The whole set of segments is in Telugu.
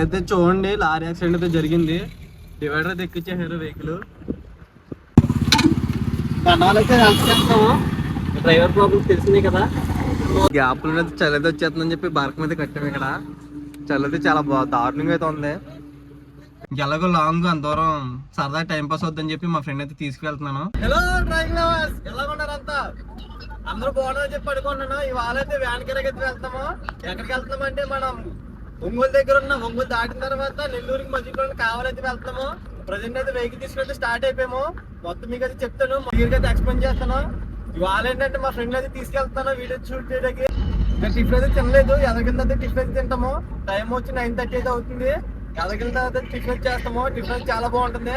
ఇక్కడైతే చూడండి లారీ యాక్సిడెంట్ అయితే జరిగింది. డివైడర్ అయితే ఎక్కించేసారు వెహికల్. దండాలైతే చేస్తాము. డ్రైవర్ ప్రాబ్లం తెలిసింది కదా. గ్యాప్లో అయితే చలి అయితే వచ్చేస్తుందని చెప్పి బార్క్ మీద కట్టాము. ఇక్కడ చలి అయితే చాలా దారుణంగా అయితే ఉంది. ఎలాగో లాంగ్ అంత దూరం సరదా టైం పాస్ అవుతుందని చెప్పి మా ఫ్రెండ్ అయితే తీసుకువెళ్తున్నాను. హలో డ్రైవింగ్ లవర్స్, ఎలా ఉన్నారంతా? అందరూ బాగున్నారని చెప్పి అనుకున్నాను. ఇవాళ అయితే వ్యాన్ కిరాకి అయితే వెళ్తాము. ఎక్కడికి వెళ్తున్నాము అంటే మనం ఒంగోలు దగ్గర ఉన్న ఒంగోలు దాటిన తర్వాత నెల్లూరుకి మధ్యలో కావాలైతే వెళ్తాము. ప్రజెంట్ అయితే వెహికల్ తీసుకుని స్టార్ట్ అయిపోయాము. మొత్తం మీకు అయితే చెప్తాను, క్లియర్గా అయితే ఎక్స్ప్లెయిన్ చేస్తాను. ఇవాళ ఏంటంటే మా ఫ్రెండ్ అయితే తీసుకెళ్తాను వీడియో షూట్ చేయడానికి. ఇంకా టిఫిన్ అయితే తినలేదు. ఎదగిన తర్వాత టిఫిన్ అయితే తింటాము. టైం వచ్చి 9:30 అయితే అవుతుంది. ఎదగిన తర్వాత టిఫిన్ అయితే చేస్తాము. టిఫిన్ అయితే చాలా బాగుంటుంది.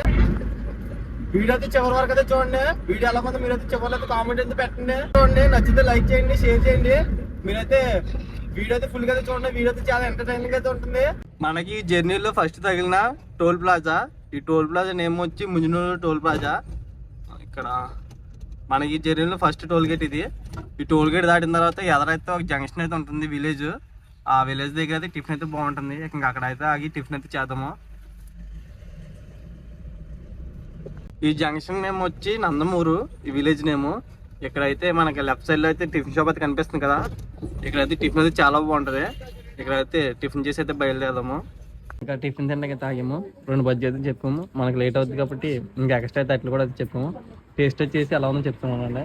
వీడియో అయితే చివరి వరకు అయితే చూడండి. వీడియో ఎలా పోతే మీరైతే చివరిలో అయితే కామెంట్ అయితే పెట్టండి. చూడండి, నచ్చితే లైక్ చేయండి, షేర్ చేయండి. మీరైతే వీడియో అయితే ఫుల్ గా అయితే చూడండి. వీడియో అయితే చాలా ఎంటర్టైనింగ్ అయితే ఉంటుంది. మనకి జర్నీలో ఫస్ట్ తగిలిన టోల్ ప్లాజా. ఈ టోల్ ప్లాజా నేమ్ వచ్చి ముంజనూరు టోల్ ప్లాజా. ఇక్కడ మనకి జర్నీలో ఫస్ట్ టోల్ గేట్ ఇది. ఈ టోల్ గేట్ దాటిన తర్వాత ఎదరైతే ఒక జంక్షన్ అయితే ఉంటుంది, విలేజ్. ఆ విలేజ్ దగ్గర అయితే టిఫిన్ అయితే బాగుంటుంది. ఇంకా అక్కడ అయితే ఆగి టిఫిన్ అయితే చేద్దాము. ఈ జంక్షన్ నేమ్ వచ్చి నందమూరు, ఈ విలేజ్ నేము. ఇక్కడైతే మనకి లెఫ్ట్ సైడ్ లో అయితే టిఫిన్ షాప్ అయితే కనిపిస్తుంది కదా. ఇక్కడైతే టిఫిన్ అయితే చాలా బాగుంటుంది. ఇక్కడైతే టిఫిన్ చేసి అయితే బయలుదేరదాము. ఇంకా టిఫిన్ తినడానికి అయితే ఆగాము. 2 బజ్జీ అయితే చెప్పాము. మనకి లేట్ అవుతుంది కాబట్టి ఇంకా ఎక్స్ట్రా అయితే అట్లు కూడా అయితే చెప్పాము. టేస్ట్ వచ్చేసి ఎలా ఉందో చెప్తున్నాను అండి.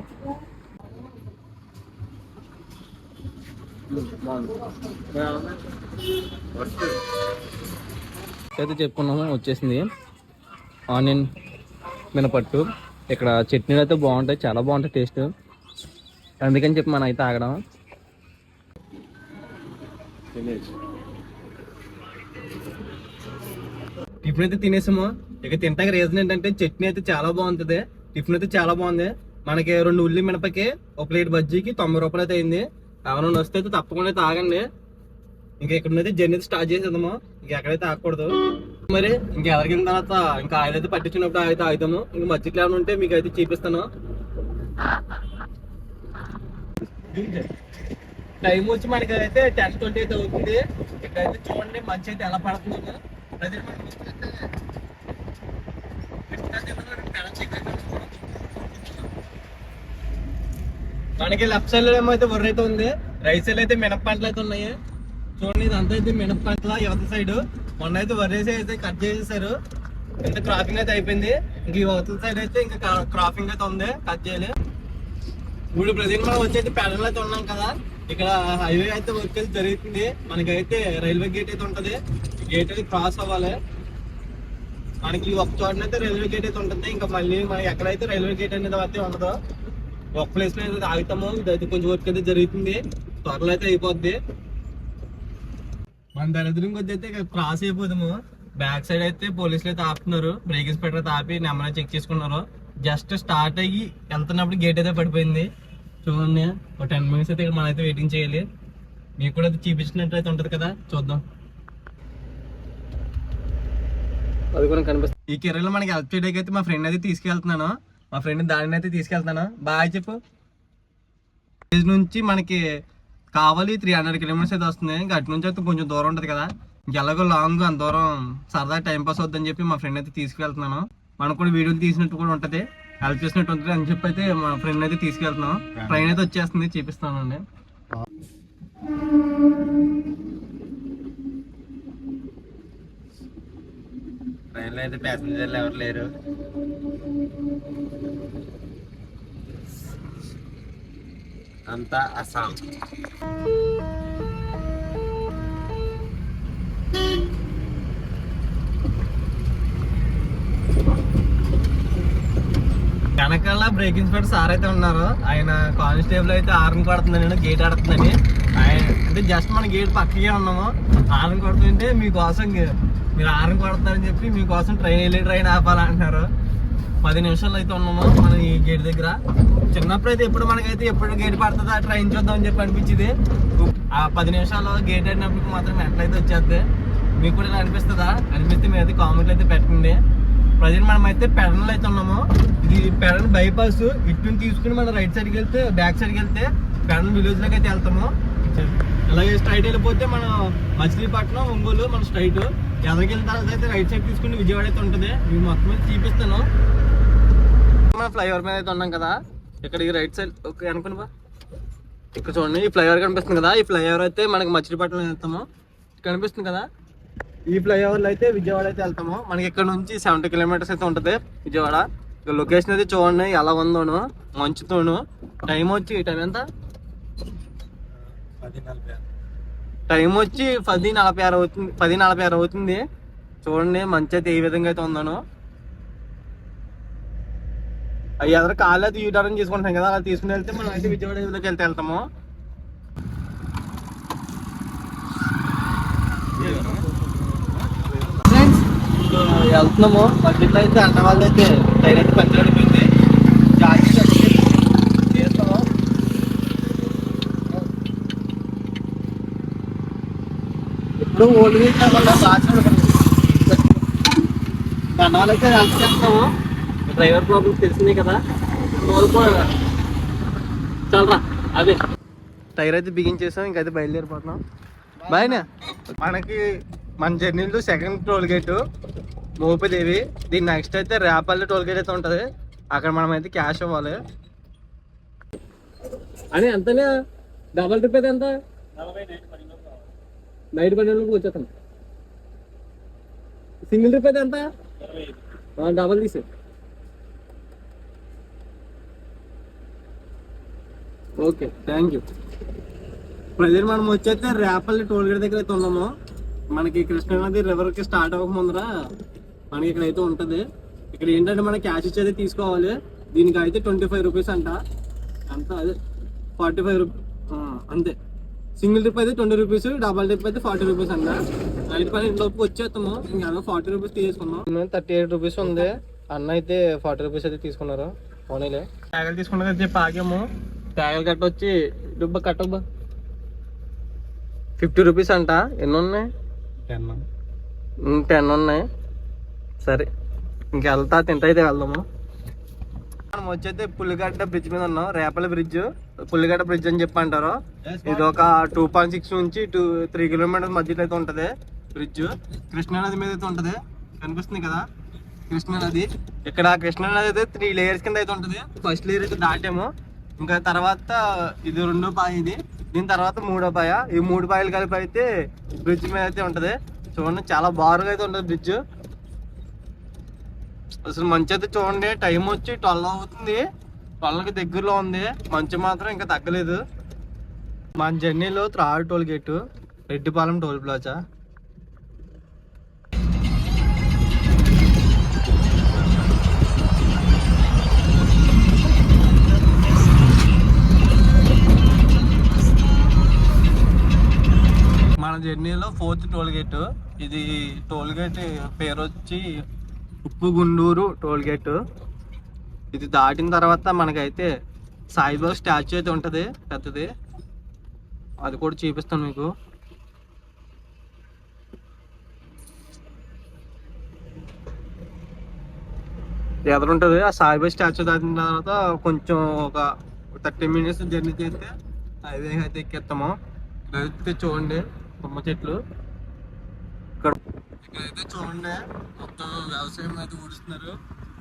అయితే చెప్పుకున్నాము, వచ్చేసింది ఆనియన్ మినపట్టు. ఇక్కడ చట్నీలు అయితే బాగుంటాయి, చాలా బాగుంటాయి టేస్ట్. అందుకని చెప్పి మనం అయితే ఆగడం. టిఫిన్ అయితే తినేసాము. ఇక తింటాక రీజన్ ఏంటంటే చట్నీ అయితే చాలా బాగుంటుంది, టిఫిన్ అయితే చాలా బాగుంది. మనకి 2 ఉల్లి మినపకి, 1 ప్లేట్ బజ్జీకి 90 రూపాయలు అయితే అయింది. ఎవరైనా వస్తే అయితే తప్పకుండా అయితే ఆగండి. ఇంకా ఇక్కడైతే జర్నీ అయితే స్టార్ట్ చేసేద్దాము. ఇంకా ఎక్కడైతే ఆగకూడదు. మరి ఇంకా ఎదరికిన తర్వాత ఇంకా ఆయిల్ అయితే పట్టించినప్పుడు అయితే ఆగుతాము. ఇంకా మధ్యలో ఏమైనా ఉంటే మీకు అయితే చూపిస్తాను. టైం వచ్చి మనకి అయితే 10:20 అయితే అవుతుంది. ఇక్కడైతే చూడండి మంచి అయితే ఎలా పడుతుందో. మనకి లెఫ్ట్ సైడ్ లో ఏమో అయితే వర్ర అయితే ఉంది, రైట్ సైడ్ అయితే మినప పంటలు అయితే ఉన్నాయి. చూడండి, ఇదంతా అయితే మినప పంటల యువత సైడ్. మొన్న అయితే వర్రేసి అయితే కట్ చేసేసారు. ఇంత క్రాపింగ్ అయితే అయిపోయింది. ఇంక ఈ యువత సైడ్ అయితే ఇంకా క్రాపింగ్ అయితే ఉంది, కట్ చేయాలి. ఇప్పుడు ప్రజెంట్ మనం వచ్చి అయితే పెడల్ అయితే ఉన్నాం కదా. ఇక్కడ హైవే అయితే వర్క్ అయితే జరుగుతుంది. మనకైతే రైల్వే గేట్ అయితే ఉంటది. గేట్ అయితే క్రాస్ అవ్వాలి. మనకి ఒక చోటనైతే రైల్వే గేట్ అయితే ఉంటుంది. ఇంకా మళ్ళీ మనకి ఎక్కడైతే రైల్వే గేట్ అనేది అయితే ఉండదో ఒక ప్లేస్ లో అయితే ఆగుతాము. ఇదైతే కొంచెం వర్క్ అయితే జరుగుతుంది, త్వరలో అయితే అయిపోద్ది. మన దరిద్రం కొద్ది అయితే క్రాస్ అయిపోతాము. బ్యాక్ సైడ్ అయితే పోలీసులు అయితే ఆపుతున్నారు. బ్రేక్ ఇన్స్పెక్టర్ అయితే ఆపి నెంబర్ చెక్ చేసుకున్నారు. జస్ట్ స్టార్ట్ అయ్యి వెళ్తున్నప్పుడు గేట్ అయితే పడిపోయింది. చూడండి, ఒక 10 మినిట్స్ అయితే ఇక్కడ మనం అయితే వెయిటింగ్ చేయాలి. మీకు కూడా అయితే చూపించినట్టు అయితే ఉంటది కదా, చూద్దాం. అది కూడా కనిపిస్తుంది. ఈ కెరీర్లో మనకి హెల్ప్ చేయడానికి అయితే మా ఫ్రెండ్ అయితే తీసుకెళ్తున్నాను. మా ఫ్రెండ్ దానిని అయితే తీసుకెళ్తాను. బాయ్ చెప్పు. విలేజ్ నుంచి మనకి కావాలి 300 కిలోమీటర్స్ అయితే వస్తుంది. ఇంకా అటు నుంచి అయితే కొంచెం దూరం ఉంటుంది కదా. ఎలాగో లాంగ్ అంత దూరం సరదా టైం పాస్ అవుతుందని చెప్పి మా ఫ్రెండ్ అయితే తీసుకెళ్తున్నాను. మనకు కూడా వీడియోలు తీసినట్టు కూడా ఉంటుంది, హెల్ప్ చేసినట్టు ఉంటుంది అని చెప్పి అయితే మా ఫ్రెండ్ అయితే తీసుకెళ్తున్నాం. ట్రైన్ అయితే వచ్చేస్తుంది, చూపిస్తానండి. ట్రైన్లో అయితే ప్యాసింజర్లు ఎవరు లేరు. అంతా అస్సాం. వెనకాల బ్రేక్ ఇన్స్పెక్టర్ సార్ అయితే ఉన్నారు. ఆయన కానిస్టేబుల్ అయితే ఆర్న్ కొడుతుందని, గేట్ ఆడుతుందని. ఆయన అంటే జస్ట్ మన గేట్ పక్కకే ఉన్నాము. ఆర్న్ కొడుతుంటే మీకోసం, మీరు ఆర్న్ కొడతారని చెప్పి మీకోసం ట్రైన్ ఆపాలంటున్నారు. 10 నిమిషాలు అయితే ఉన్నాము మనం ఈ గేట్ దగ్గర. చిన్నప్పుడు అయితే ఎప్పుడు గేట్ పడుతుందా ట్రైన్ చూద్దాం అని చెప్పి అనిపించింది. ఆ 10 నిమిషాలు గేట్ ఆడినప్పుడు మాత్రం ఎట్లయితే వచ్చేస్తే మీకు కూడా ఇలా అనిపిస్తుందా? అనిపిస్తే మీరు అయితే కామెంట్లు అయితే పెట్టండి. ప్రజెంట్ మనం అయితే పెడన్లో అయితే ఉన్నాము. ఇది పెడన్ బైపాస్. ఇటు తీసుకుని మనం రైట్ సైడ్కి వెళ్తే, బ్యాక్ సైడ్కి వెళ్తే పెడన్ విలేజ్ లోకి అయితే వెళ్తాము. అలాగే స్ట్రైట్ వెళ్ళిపోతే మనం మచిలీపట్నం, ఒంగోలు మన స్ట్రైట్. ఎదరికి వెళ్ళిన తర్వాత అయితే రైట్ సైడ్ తీసుకుని విజయవాడ అయితే ఉంటుంది. మీకు మొత్తం చూపిస్తాను. మనం ఫ్లైఓవర్ మీద అయితే ఉన్నాం కదా, ఇక్కడ ఈ రైట్ సైడ్ ఓకే అనుకుని బా, ఇక్కడ చూడండి ఈ ఫ్లైఓవర్ కనిపిస్తుంది కదా. ఈ ఫ్లైఓవర్ అయితే మనకి మచిలీపట్నం వెళ్తాము, కనిపిస్తుంది కదా. ఈ ఫ్లైఓవర్లో అయితే విజయవాడ అయితే వెళ్తాము. మనకి ఇక్కడ నుంచి 70 కిలోమీటర్స్ అయితే ఉంటుంది విజయవాడ. ఇక లొకేషన్ అయితే చూడండి ఎలా ఉందోను, మంచుతోను. టైం వచ్చి ఎంత, టైం వచ్చి 10:46 అవుతుంది, 10:46 అవుతుంది. చూడండి మంచి అయితే ఏ విధంగా అయితే ఉందను. అవి ఎదరు కాళ్ళు అయితే యూటర్న్ తీసుకుంటాం కదా, అలా తీసుకుని వెళ్తే మనం అయితే విజయవాడ వెళ్తే వెళ్తాము. వెళ్తున్నాము. బడ్జెట్లో అయితే అన్న వాళ్ళు అయితే టైర్ అయితే పంచర్ అయిపోయింది. జాకెట్ చేస్తాము. ఇప్పుడు ఓల్డ్ వల్ల దండాలు అయితే హెల్ప్ చేస్తాము. డ్రైవర్ ప్రాబ్లమ్ తెలిసిందే కదా, చాలరా. అదే టైర్ అయితే బిగించేసాం, ఇంకైతే బయలుదేరిపోతున్నాం. బాయ్నా మనకి మన జర్నీలో సెకండ్ టోల్ గేటు మోపిదేవి. దీని నెక్స్ట్ అయితే రేపల్లి టోల్ గేట్ అయితే ఉంటుంది. అక్కడ మనం అయితే క్యాష్ ఇవ్వాలి. అని ఎంతనే డబల్ ట్రిప్ అయితే ఎంత, నైట్ 12 వచ్చేస్తాం. సింగిల్ ట్రిప్ అయితే ఎంత, డబల్ తీసే. Okay thank you. ప్రజెంట్ మనం వచ్చేస్తే రేపల్లి టోల్ గేట్ దగ్గర అయితే ఉన్నాము. మనకి కృష్ణానది రివర్కి స్టార్ట్ అవ్వకముందర మనకి ఇక్కడ అయితే ఉంటుంది. ఇక్కడ ఏంటంటే మనం క్యాష్ ఇచ్చేది తీసుకోవాలి. దీనికి అయితే 25 రూపీస్ అంట, అంత అదే 45 రూపీస్ అంతే. సింగిల్ ట్రిప్ అయితే 20 రూపీస్, డబల్ ట్రిప్ అయితే 40 రూపీస్ అంట. నైట్ 12 లోపు వచ్చేస్తాము. ఇంకా 40 రూపీస్ తీసుకున్నాం. 38 రూపీస్ ఉంది. అన్న అయితే 40 రూపీస్ అయితే తీసుకున్నారు. పోనీలే ట్యాగలు తీసుకున్నది చెప్పి ఆగాము. ట్యాగలు కట్ట వచ్చి డుబ్బా కట్టబ్బా 50 రూపీస్ అంట. ఎన్ని ఉన్నాయి, 10 ఉన్నాయి. సరే ఇంకెళ్తా తింటా అయితే వెళ్దాము. మనం వచ్చైతే పుల్లిగడ్డ బ్రిడ్జ్ మీద ఉన్నాం. రేపల్లి బ్రిడ్జ్, పుల్లిగడ్డ బ్రిడ్జ్ అని చెప్పి అంటారు. ఇది ఒక 2.6 నుంచి 3 కిలోమీటర్స్ మధ్యలో అయితే ఉంటుంది బ్రిడ్జ్. కృష్ణానది మీద అయితే ఉంటుంది, కనిపిస్తుంది కదా కృష్ణానది. ఇక్కడ కృష్ణానది అయితే 3 లేయర్స్ కింద అయితే ఉంటుంది. ఫస్ట్ లేయర్ అయితే దాటాము. ఇంకా తర్వాత ఇది 2వ పాయ, ఇది దీని తర్వాత 3వ పాయ. ఈ 3 పాయలు కలిపి అయితే బ్రిడ్జ్ మీద అయితే ఉంటుంది. చూడండి చాలా బారుగా అయితే ఉంటుంది బ్రిడ్జ్. అసలు మంచి అయితే చూడండి. టైం వచ్చి 12 అవుతుంది, 12కి దగ్గరలో ఉంది. మంచి మాత్రం ఇంకా తగ్గలేదు. మన జర్నీలో third toll gate, Reddipalem toll plaza. మన జర్నీలో 4th టోల్ గేట్. ఇది టోల్ గేట్ పేరు వచ్చి ఉప్పుగుండూరు టోల్ గేట్. ఇది దాటిన తర్వాత మనకైతే సాయిబాబా స్టాచ్యూ అయితే ఉంటుంది పెద్దది, అది కూడా చూపిస్తాను మీకు. ఎదురుంటుంది ఆ సాయిబాబా స్టాచ్యూ. దాటిన తర్వాత కొంచెం ఒక 30 మినిట్స్ జర్నీ చేస్తే హైవే అయితే ఎక్కేస్తాము. ఇక్కడైతే చూడండి కొమ్మ చెట్లు. ఇక్కడైతే చూడండి మొత్తం వ్యవసాయం అయితే ఊడుస్తున్నారు,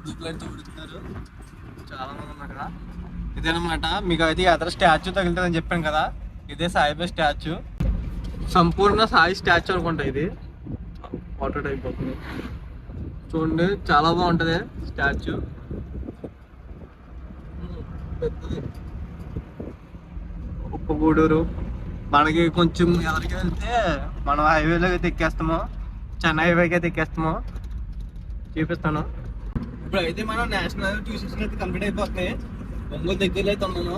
దుబ్బులు అయితే ఊడుతున్నారు. చాలా మంది ఉన్నారు కదా. ఇదేనమాట. మీకు అయితే ఎదర స్టాచ్యూ తగులుతుందని చెప్పాను కదా, ఇదే సాయిబాబా స్టాచ్యూ. సంపూర్ణ సాయి స్టాచ్యూ అనుకుంటా. ఇది ఫోటో టైప్ అవుతుంది చూడండి, చాలా బాగుంటుంది స్టాచ్యూ. ఉప్పుగూడూరు. మనకి కొంచెం ఎదరికి వెళ్తే మనం హైవేలో అయితే ఎక్కేస్తాము, చెన్నై హైవేకి అయితే ఎక్కేస్తాము. చూపిస్తాను. ఇప్పుడు అయితే మనం నేషనల్ హైవే 260 అయితే కంప్లీట్ అయిపోతున్నాయి. ఒంగోలు దగ్గరలో అయితే ఉన్నాను.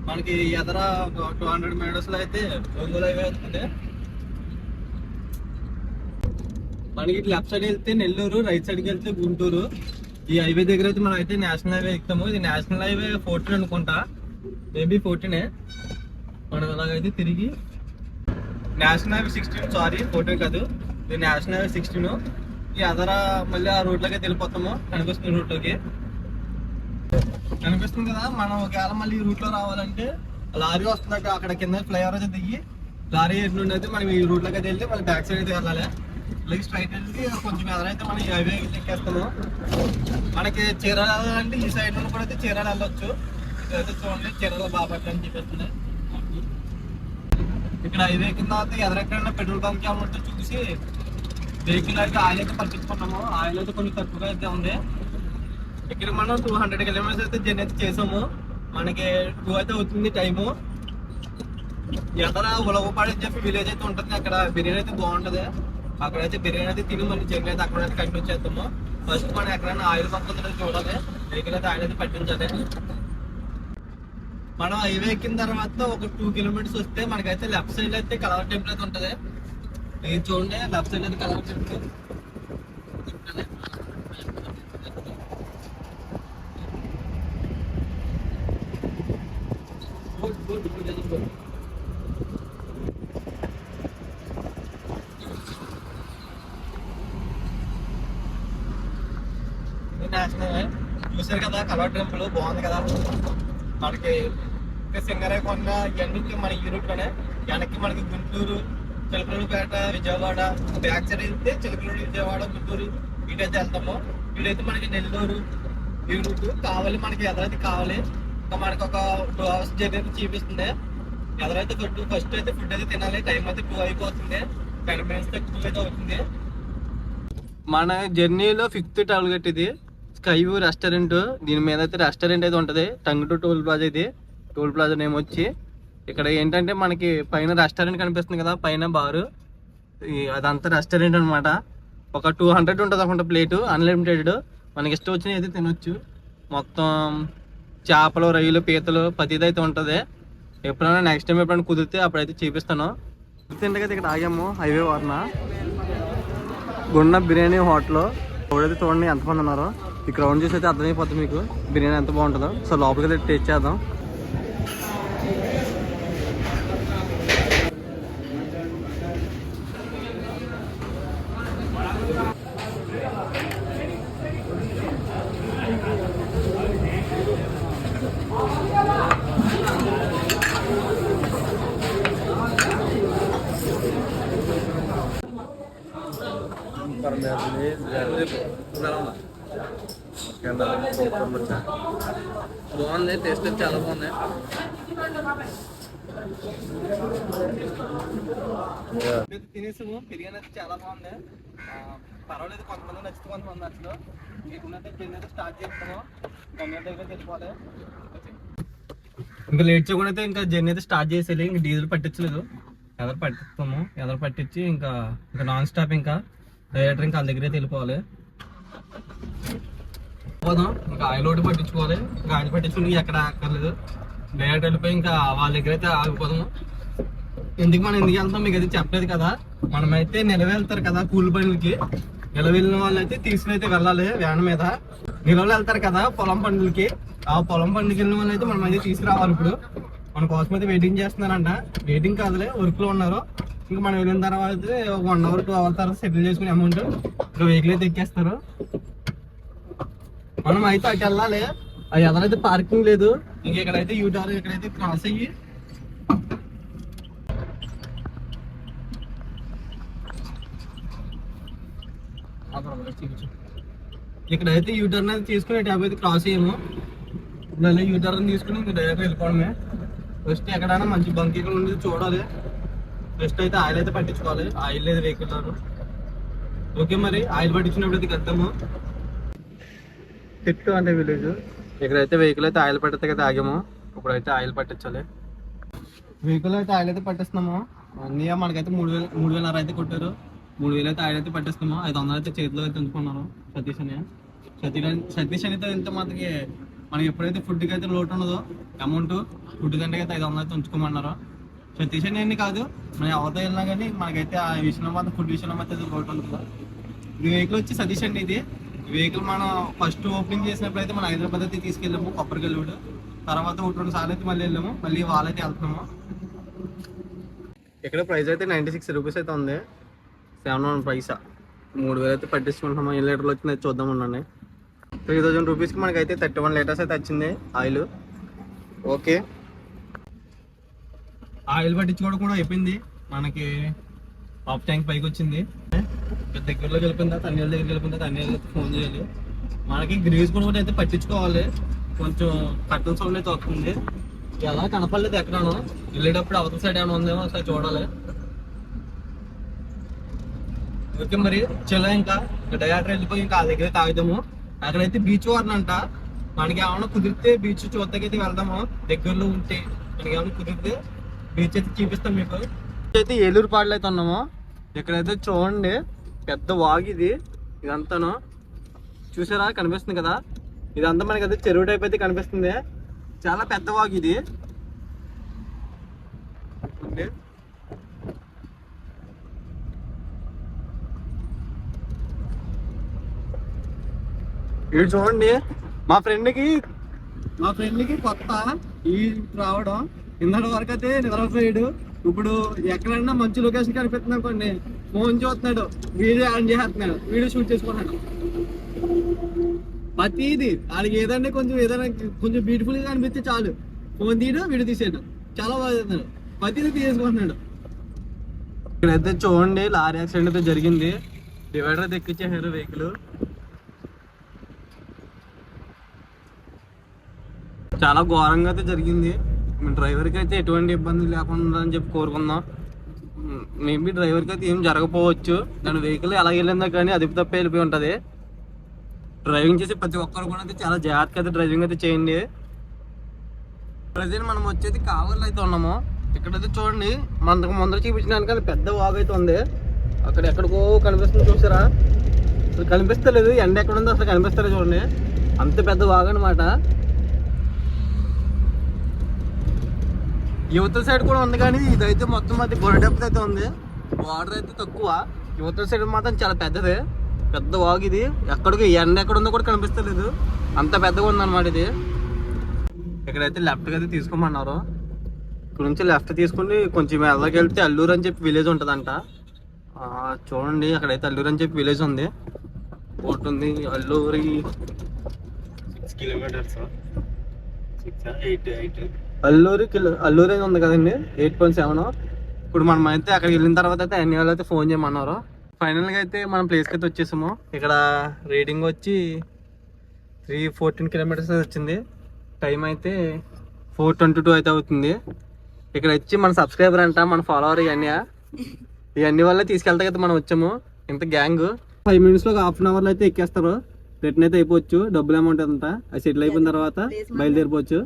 మనకి ఎదర 200 మీటర్స్లో అయితే ఒంగోలు హైవే అవుతుంది. మనకి ఇటు లెఫ్ట్ సైడ్ వెళ్తే నెల్లూరు, రైట్ సైడ్కి వెళ్తే గుంటూరు. ఈ హైవే దగ్గర అయితే మనం అయితే నేషనల్ హైవే ఎక్కుతాము. ఇది నేషనల్ హైవే 14 అనుకుంటా, మేబీ 14. మనం అలాగైతే తిరిగి నేషనల్ హైవే 16, సారీ 14 కాదు, ఇది నేషనల్ హైవే 16. ఈ అదర మళ్ళీ ఆ రోడ్లోకి వెళ్ళిపోతాము. కనిపిస్తుంది రూట్లోకి, కనిపిస్తుంది కదా. మనం ఒకవేళ మళ్ళీ ఈ రూట్లో రావాలంటే లారీ వస్తుంది అక్కడ కింద ఫ్లైఓవర్ అయితే దిగి లారీ నుండి అయితే మనం ఈ రూట్లోకి అయితే వెళ్తే మళ్ళీ బ్యాక్ సైడ్ అయితే వెళ్ళాలి. లైక్ స్ట్రైట్ వెళ్ళి కొంచెం ఎదురైతే మనం హైవే ఎక్కేస్తాము. మనకి చీరాల అంటే ఈ సైడ్ నుండి కూడా అయితే చీరాల వెళ్ళొచ్చు. ఇక్కడైతే చూడండి చీరాల బాపట్ల అని చెప్పేస్తుంది. ఇక్కడ హైవే కింద తర్వాత ఎదురెక్కడైనా పెట్రోల్ బంక్ ఏమంటే చూసి వెహికల్ అయితే ఆయిల్ అయితే పట్టించుకున్నాము. ఆయిల్ అయితే కొంచెం తక్కువగా అయితే ఉంది. ఇక్కడ మనం 200 కిలోమీటర్స్ అయితే జర్నీ అయితే చేసాము. మనకి 2 అయితే అవుతుంది టైము. ఎక్కడ ఉలవపాడు అని చెప్పి విలేజ్ అయితే ఉంటుంది. అక్కడ బిర్యానీ అయితే బాగుంటుంది. అక్కడైతే బిర్యానీ అయితే తిని మళ్ళీ జర్నీ అయితే అక్కడైతే కంటిన్యూ చేస్తాము. ఫస్ట్ మనం ఎక్కడైనా ఆయిల్ బంక్ ఉందో చూడాలి. వెహికల్ అయితే ఆయిల్ అయితే పట్టించాలి. మనం హైవే ఎక్కిన తర్వాత ఒక 2 కిలోమీటర్స్ వస్తే మనకైతే లెఫ్ట్ సైడ్ అయితే కలర్ టెంపుల్ అయితే ఉంటుంది. ఇది చూడండి, లెఫ్ట్ సైడ్ అయితే కలర్ టెంపుల్. చూసారు కదా కలర్ టెంపుల్ బాగుంది కదా. మనకి సింగరాయ కొండ ఇవన్నీ మన ఈ రూట్లోనే. వెనక్కి మనకి గుంటూరు, చిలకలూరుపేట, విజయవాడ, బ్యాక్ సైడ్ అయితే చిలకలూరు, విజయవాడ, గుంటూరు ఇటైతే వెళ్తాము. ఇటైతే మనకి నెల్లూరు ఈ రూట్ కావాలి. మనకి ఎదరైతే కావాలి. ఇంకా మనకి ఒక 2 అవర్స్ జర్నీ అయితే చూపిస్తుంది. ఎదరైతే ఫస్ట్ అయితే ఫుడ్ అయితే తినాలి. టైం అయితే 2 అయిపోతుంది. 10 మినిట్స్ 2 అయితే అవుతుంది. మన జర్నీలో 5th టార్గెట్ ఇది స్కై వ్యూ రెస్టారెంట్. దీని మీద అయితే రెస్టారెంట్ అయితే ఉంటుంది. Tanguturu toll plaza. ఇది టోల్ ప్లాజా నేమ్ వచ్చి ఇక్కడ ఏంటంటే మనకి పైన రెస్టారెంట్ కనిపిస్తుంది కదా, పైన బారు. అదంతా రెస్టారెంట్ అనమాట. ఒక 200 ఉంటుంది అనుకుంటా ప్లేటు, అన్లిమిటెడ్. మనకి ఇష్టం వచ్చినవి అయితే తినొచ్చు. మొత్తం చేపలు, రొయ్యలు, పీతలు ప్రతిదీ అయితే ఉంటుంది. ఎప్పుడైనా నెక్స్ట్ టైం ఎప్పుడైనా కుదిరితే అప్పుడైతే చూపిస్తాను. తింటే ఇక్కడ ఆగాము హైవే వారిన గుండ బిర్యానీ హోటల్. ఎవరైతే చూడండి ఎంతమంది ఉన్నారో. ఈ క్రౌడ్ చూసి అయితే అర్థమైపోతుంది మీకు బిర్యానీ ఎంత బాగుంటుందో. సో లోపలికి అయితే టేస్ట్ చేద్దాం. బాగుంది, టేస్ట్ చాలా బాగుంది. తినేసాము. బిర్యానీ అయితే చాలా బాగుంది. పర్వాలేదు, కొంతమంది నచ్చుతుంది, కొంతమంది నచ్చదు. ఇప్పుడైతే జర్నీ అయితే స్టార్ట్ చేస్తాము. తొందర దగ్గర వెళ్ళిపోవాలి. ఇంకా లేట్ చేయకుండా అయితే ఇంకా జర్నీ అయితే స్టార్ట్ చేసేది. ఇంకా డీజిల్ పట్టించలేదు. ఎదరు పట్టిస్తాము. ఎదరు పట్టించి ఇంకా నాన్ స్టాప్ ఇంకా డైరెక్టర్ ఇంకా వాళ్ళ దగ్గర అయితే వెళ్ళిపోవాలి. పోదాం. ఇంకా ఆయిల్ ఒకటి పట్టించుకోవాలి. ఇంకా ఆయిల్ పట్టించుకుని ఎక్కడ అక్కర్లేదు. డైరెక్ట్ వెళ్ళిపోయి ఇంకా వాళ్ళ దగ్గర అయితే ఆగిపోదాము. మనం ఎందుకు వెళ్తాం మీకు అయితే చెప్పలేదు కదా. మనమైతే నిలవెళ్తారు కదా కూలి పనులకి. నిలవెళ్ళిన వాళ్ళు అయితే తీసుకుని అయితే వెళ్ళాలి వ్యాన్ మీద. నిలవలు వెళ్తారు కదా పొలం పనులకి. ఆ పొలం పనులకి వెళ్ళిన వాళ్ళు అయితే మనం అయితే తీసుకురావాలి. ఇప్పుడు మన కోసం అయితే వెయిటింగ్ చేస్తున్నారంట. వెయిటింగ్ కాదులే, వర్క్ లో ఉన్నారు. ఇంకా మనం వెళ్ళిన తర్వాత 1 అవర్ 2 అవర్ తర్వాత సెటిల్ చేసుకునే అమౌంట్ ఇంకా వెహికల్ అయితే ఎక్కేస్తారు. మనం అయితే అటు వెళ్ళాలి. అది ఎదరైతే పార్కింగ్ లేదు. ఇంక ఇక్కడైతే యూటర్న్ ఇక్కడైతే క్రాస్ అయ్యి ఇక్కడైతే యూటర్న్ అయితే తీసుకుని ట్యాబ్ అయితే క్రాస్ అయ్యాము. ఇప్పుడు యూటర్న్ తీసుకుని ఇంకా డైరెక్ట్ వెళ్ళిపోవడమే. ఫస్ట్ ఎక్కడైనా మంచి బంకీలు ఉండేది చూడాలి. ఫస్ట్ అయితే ఆయిల్ అయితే పట్టించుకోవాలి. ఆయిల్ లేదు వెహికల్. ఓకే, మరి ఆయిల్ పట్టించినప్పుడు అయితే వెళ్తాము. తిట్టు అంటే విలేజ్. ఇక్కడైతే వెహికల్ అయితే ఆయిల్ పట్టితే కదా ఆగాము. ఇప్పుడైతే ఆయిల్ పట్టించాలి. వెహికల్ అయితే ఆయిల్ అయితే పట్టిస్తున్నాము. అన్నీ మనకైతే 3,500 అయితే కొట్టారు. 3,000 అయితే ఆయిల్ అయితే పట్టిస్తున్నాము. 500 అయితే చేతిలో అయితే ఉంచుకున్నారు సతీష్ అయితే వెళ్తే మనకి ఎప్పుడైతే ఫుడ్కి అయితే లోటు ఉండదో అమౌంట్ ఫుడ్ కంటే అయితే 500 అయితే ఉంచుకోమన్నారు. సతీష్ అని కాదు, మనం ఎవరితో వెళ్ళినా కానీ మనకైతే ఆ విషయంలో మాత్రం ఫుడ్ విషయంలో మాత్రం లోటు ఉంటుంది. ఈ వెహికల్ వచ్చి సతీష్ అండి. ఇది వెహికల్ మనం ఫస్ట్ ఓపెనింగ్ చేసినప్పుడు అయితే మనం హైదరాబాద్ అయితే తీసుకెళ్ళాము. కొప్పరికెళ్ళాడు. తర్వాత 1-2 సార్లు అయితే మళ్ళీ వెళ్ళాము. మళ్ళీ వాళ్ళైతే వెళ్తున్నాము. ఇక్కడ ప్రైస్ అయితే 96 రూపీస్ అయితే ఉంది. 7 పైసా. 3,000 అయితే పట్టించుకుంటున్నాము. ఎన్ని లీటర్లు వచ్చింది చూద్దాం ఉండండి. 3,000 రూపీస్కి మనకైతే 31 లీటర్స్ అయితే వచ్చింది ఆయిల్. ఓకే, ఆయిల్ పట్టించుకోవడం కూడా అయిపోయింది. మనకి హాఫ్ ట్యాంక్ పైకి వచ్చింది. దగ్గరలోకి వెళ్ళిపోయిన తర్వాత అన్ని దగ్గరికి వెళ్ళిపోయిన తర్వాత అన్ని ఫోన్ చేయాలి. మనకి గ్రీజ్ కూడా అయితే పట్టించుకోవాలి. కొంచెం కట్టల సౌండ్ అయితే వస్తుంది. ఎలా కనపడలేదు ఎక్కడాను. వెళ్ళేటప్పుడు అవతల సైడ్ ఏమైనా ఉందేమో ఒకసారి చూడాలి. ఓకే మరి చలో ఇంకా డయాటర్ వెళ్ళిపోయి ఇంకా ఆ దగ్గర తాగుదాము. అక్కడైతే బీచ్ వారిని అంట. మనకి ఏమైనా కుదిరితే బీచ్ చూద్దకైతే వెళ్దాము. దగ్గరలో ఉంటే మనకి ఏమైనా కుదిరితే బీచ్ అయితే చూపిస్తాం మీకు. అయితే ఏలూరు పాడలు అయితే ఉన్నాము. ఇక్కడైతే చూడండి పెద్ద వాగు ఇది. ఇదంతాను చూసారా, కనిపిస్తుంది కదా. ఇదంతా మనకి అయితే చెరువు టైప్ అయితే కనిపిస్తుంది. చాలా పెద్ద వాగు ఇది. ఇది చూడండి మా ఫ్రెండ్కి కొత్త ఈ రావడం. ఇందటి వరకు అయితే నిద్రపోయాడు. ఇప్పుడు ఎక్కడన్నా మంచి లొకేషన్ కనిపిస్తుంది అనుకోండి, ఫోన్ చూస్తున్నాడు, వీడియో ఆన్ చేస్తున్నాడు, వీడియో షూట్ చేసుకుంటున్నాడు. ప్రతిది ఆడికి ఏదైనా కొంచెం బ్యూటిఫుల్ గా కనిపిస్తే చాలు ఫోన్ తీయడం, వీడియో తీసాడు. చాలా బాగా చేస్తున్నాడు, ప్రతిదీ తీసుకుంటున్నాడు. ఇక్కడైతే చూడండి లారీ యాక్సిడెంట్ అయితే జరిగింది. డివైడర్ అయితే ఎక్కించేసారు వెహికల్. చాలా ఘోరంగా అయితే జరిగింది. డ్రైవర్కి అయితే ఎటువంటి ఇబ్బంది లేకుండా అని చెప్పి కోరుకుందాం. మేబీ డ్రైవర్కి అయితే ఏం జరగకపోవచ్చు. దాని వెహికల్ ఎలా వెళ్ళిందో కానీ అదుపు తప్పే వెళ్ళిపోయి ఉంటుంది. డ్రైవింగ్ చేసి ప్రతి ఒక్కరు కూడా అయితే చాలా జాగ్రత్తగా అయితే డ్రైవింగ్ అయితే చేయండి. ప్రజెంట్ మనం వచ్చేది కావలిలో అయితే ఉన్నాము. ఇక్కడైతే చూడండి మనకు ముందర చూపించడానికి పెద్ద వాగు అయితే ఉంది. అక్కడ ఎక్కడికో కనిపిస్తుంది చూసారా, అసలు కనిపిస్తలేదు. ఎండ ఎక్కడ ఉందో అసలు కనిపిస్తలేదు. చూడండి అంత పెద్ద వాగు అనమాట. యువతల సైడ్ కూడా ఉంది కానీ ఇదైతే మొత్తం అది బొరడెప్త్ అయితే ఉంది. వాటర్ అయితే తక్కువ. యువతల సైడ్ మాత్రం చాలా పెద్దది, పెద్ద వాగు ఇది. ఎక్కడికి ఎండ ఎక్కడ ఉందో కూడా కనిపిస్తలేదు, అంత పెద్దగా ఉందన్నమాట ఇది. ఇక్కడైతే లెఫ్ట్కి అయితే తీసుకోమన్నారు. ఇక్కడ నుంచి లెఫ్ట్ తీసుకుని కొంచెం వెళ్ళకి వెళ్తే అల్లూరు అని చెప్పి విలేజ్ ఉంటుందంట. చూడండి అక్కడైతే అల్లూరు అని చెప్పి విలేజ్ ఉంది, బోట్ ఉంది. అల్లూరి 6 కిలోమీటర్స్, అల్లూరి అని ఉంది కదండి, 8.7. ఇప్పుడు మనం అయితే అక్కడికి వెళ్ళిన తర్వాత అయితే అన్ని వాళ్ళు అయితే ఫోన్ చేయమన్నారు. ఫైనల్గా అయితే మనం ప్లేస్కి అయితే వచ్చేసాము. ఇక్కడ రీడింగ్ వచ్చి 314 కిలోమీటర్స్ వచ్చింది. టైం అయితే 4:22 అయితే అవుతుంది. ఇక్కడ వచ్చి మన సబ్స్క్రైబర్ అంట, మన ఫాలోవర్ ఇవన్నీ వల్ల తీసుకెళ్తా కదా మనం వచ్చాము. ఇంత గ్యాంగ్ 5 మినిట్స్లో 1/2 అవర్లో అయితే ఎక్కేస్తారు. రిటర్న్ అయితే అయిపోవచ్చు. డబ్బులు అమౌంట్ అంతా అది సెటిల్ అయిపోయిన తర్వాత బయలుదేరిపోవచ్చు.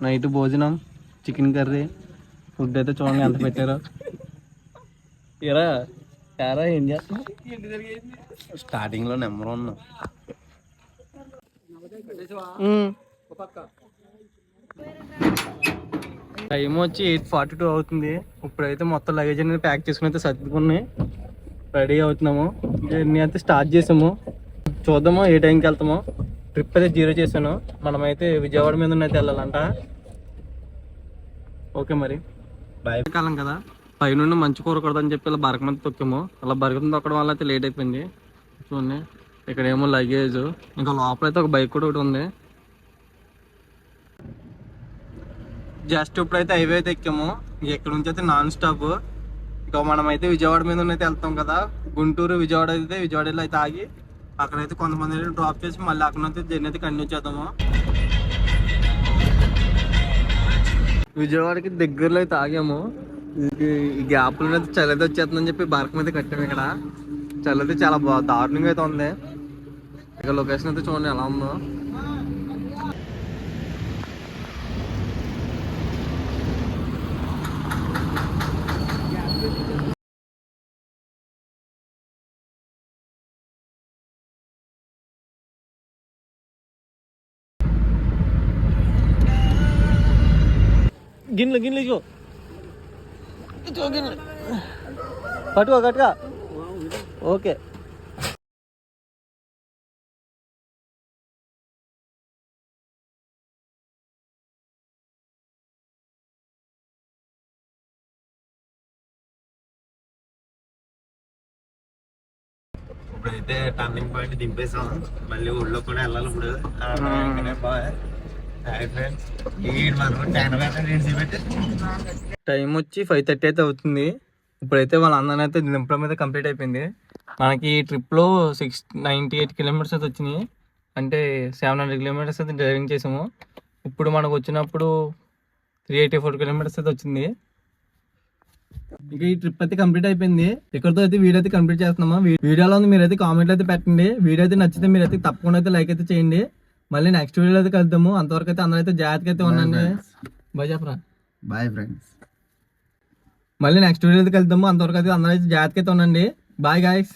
నైట్ భోజనం చికెన్ కర్రీ, ఫుడ్ అయితే చూడండి ఎంత పెట్టారో. ఏం చేస్తున్నా స్టార్టింగ్ లో నెంబర్ 1. టైం వచ్చి 8:42 అవుతుంది. ఇప్పుడైతే మొత్తం లగేజ్ అనేది ప్యాక్ చేసుకుని అయితే సర్దుకుని రెడీ అవుతున్నాము. జర్నీ అయితే స్టార్ట్ చేసాము. చూద్దాము ఏ టైంకి వెళ్తామో. ట్రిప్ అయితే 0 చేశాను. మనమైతే విజయవాడ మీద అయితే వెళ్ళాలంట. ఓకే మరి బాయ్. కాలం కదా పైనుండి మంచి కూరకూడదని చెప్పి ఇలా బరక మీద తొక్కాము. అలా బరక తొక్కడం వల్ల అయితే లేట్ అయిపోయింది. చూడండి ఇక్కడ ఏమో లగేజ్, ఇంకా లోపలైతే ఒక బైక్ కూడా ఒకటి ఉంది. జస్ట్ ఇప్పుడైతే హైవే అయితే ఎక్కాము. ఇక్కడ నుంచి అయితే నాన్ స్టాప్. ఇక మనం అయితే విజయవాడ మీద అయితే వెళ్తాం కదా. గుంటూరు విజయవాడ విజయవాడలో అయితే ఆగి అక్కడైతే కొంతమంది డ్రాప్ చేసి మళ్ళీ అక్కడ నుంచి జర్నీ అయితే కంటిన్యూ చేద్దాము. విజయవాడకి దగ్గరలో అయితే ఆగాము. ఈ గ్యాప్లో అయితే చలి అయితే వచ్చేస్తుందని చెప్పి బరక మీద కట్టాము. ఇక్కడ చలి అయితే చాలా దారుణంగా అయితే ఉంది. ఇక లొకేషన్ అయితే చూడండి ఎలా ఉందో. గిన్నెలు ఇగో గిన్నెలు కట్టుగా ఓకే. ఇప్పుడైతే టర్నింగ్ పాయింట్ దింపేసాం, మళ్ళీ ఊళ్ళో కూడా వెళ్ళాలి ఇప్పుడు. టైం వచ్చి 5:30 అయితే అవుతుంది. ఇప్పుడైతే వాళ్ళ అందరిని అయితే దింపడం అయితే కంప్లీట్ అయిపోయింది. మనకి ట్రిప్లో 698 కిలోమీటర్స్ అయితే వచ్చినాయి, అంటే 700 కిలోమీటర్స్ అయితే డ్రైవింగ్ చేసాము. ఇప్పుడు మనకు వచ్చినప్పుడు 384 కిలోమీటర్స్ అయితే వచ్చింది. ఇంకా ఈ ట్రిప్ అయితే కంప్లీట్ అయిపోయింది. ఇక్కడతో అయితే వీడియో అయితే కంప్లీట్ చేస్తున్నామా. వీడియోలో మీరైతే కామెంట్లు అయితే పెట్టండి. వీడియో అయితే నచ్చితే మీరైతే తప్పకుండా అయితే లైక్ అయితే చేయండి. మళ్ళీ నెక్స్ట్ వీడియోలో అయితే కలుద్దాము. అంతవరకు అయితే అందరూ అయితే జాగ్రత్తగా అయితే ఉండండి. బాయ్ చెప్పరా. Bye friends. మళ్ళీ నెక్స్ట్ వీడియో అయితే కలుద్దాము. అంతవరకు అయితే అందరూ అయితే జాగ్రత్తగా అయితే ఉండండి. Bye guys.